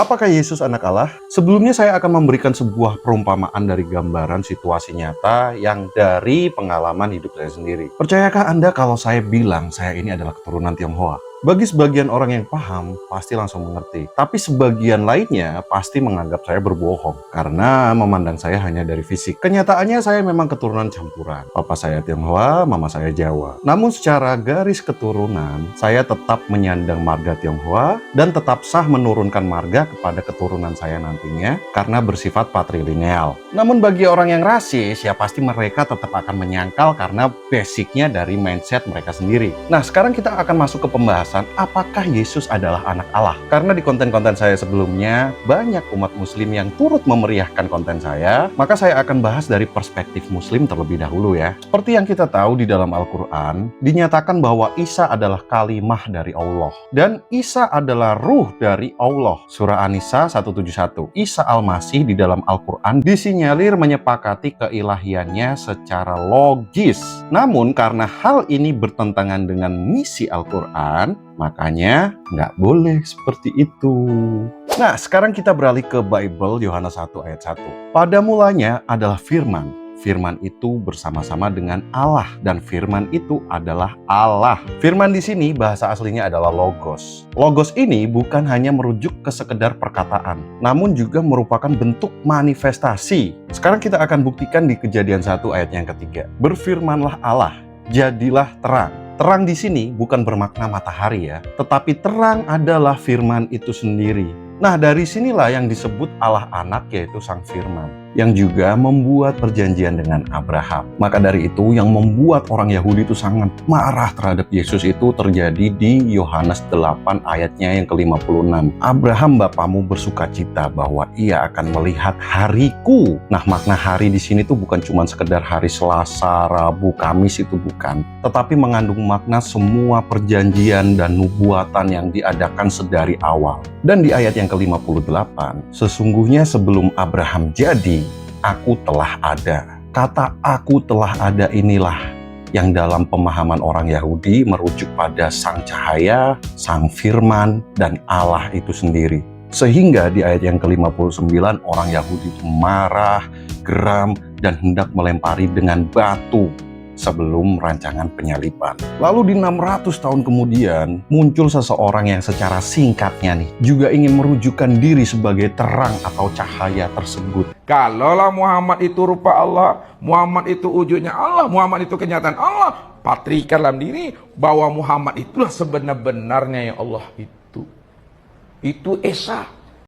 Apakah Yesus anak Allah? Sebelumnya saya akan memberikan sebuah perumpamaan dari gambaran situasi nyata yang dari pengalaman hidup saya sendiri. Percayakah Anda kalau saya bilang saya ini adalah keturunan Tionghoa? Bagi sebagian orang yang paham, pasti langsung mengerti. Tapi sebagian lainnya pasti menganggap saya berbohong karena memandang saya hanya dari fisik. Kenyataannya saya memang keturunan campuran. Papa saya Tionghoa, mama saya Jawa. Namun secara garis keturunan, saya tetap menyandang marga Tionghoa dan tetap sah menurunkan marga kepada keturunan saya nantinya karena bersifat patrilineal. Namun bagi orang yang rasis, ya pasti mereka tetap akan menyangkal karena basicnya dari mindset mereka sendiri. Nah, sekarang kita akan masuk ke pembahasan apakah Yesus adalah anak Allah. Karena di konten-konten saya sebelumnya, banyak umat muslim yang turut memeriahkan konten saya, maka saya akan bahas dari perspektif muslim terlebih dahulu ya. Seperti yang kita tahu di dalam Al-Quran, dinyatakan bahwa Isa adalah kalimah dari Allah. Dan Isa adalah ruh dari Allah. Surah An-Nisa 171. Isa Al-Masih di dalam Al-Quran disinyalir menyepakati keilahiannya secara logis. Namun karena hal ini bertentangan dengan misi Al-Quran, makanya nggak boleh seperti itu. Nah, sekarang kita beralih ke Bible Yohanes 1 ayat 1. Pada mulanya adalah firman. Firman itu bersama-sama dengan Allah dan firman itu adalah Allah. Firman di sini bahasa aslinya adalah logos. Logos ini bukan hanya merujuk ke sekedar perkataan, namun juga merupakan bentuk manifestasi. Sekarang kita akan buktikan di Kejadian 1 ayat yang ketiga. Berfirmanlah Allah, jadilah terang. Terang di sini bukan bermakna matahari ya, tetapi terang adalah firman itu sendiri. Nah, dari sinilah yang disebut Allah anak, yaitu Sang Firman, yang juga membuat perjanjian dengan Abraham. Maka dari itu yang membuat orang Yahudi itu sangat marah terhadap Yesus itu terjadi di Yohanes 8 ayatnya yang ke-56. Abraham bapamu bersukacita bahwa ia akan melihat hariku. Nah, makna hari di sini tuh bukan cuma sekedar hari Selasa, Rabu, Kamis, itu bukan, tetapi mengandung makna semua perjanjian dan nubuatan yang diadakan sedari awal. Dan di ayat yang ke-58, sesungguhnya sebelum Abraham jadi, aku telah ada. Kata aku telah ada inilah yang dalam pemahaman orang Yahudi merujuk pada Sang Cahaya, Sang Firman, dan Allah itu sendiri. Sehingga di ayat yang ke-59 orang Yahudi itu marah, geram, dan hendak melempari dengan batu sebelum rancangan penyaliban. Lalu di 600 tahun kemudian muncul seseorang yang secara singkatnya nih juga ingin merujukkan diri sebagai terang atau cahaya tersebut. Kalaulah Muhammad itu rupa Allah, Muhammad itu wujudnya Allah, Muhammad itu kenyataan Allah, patrikan dalam diri bahwa Muhammad itulah sebenar-benarnya yang Allah itu. Itu Esa.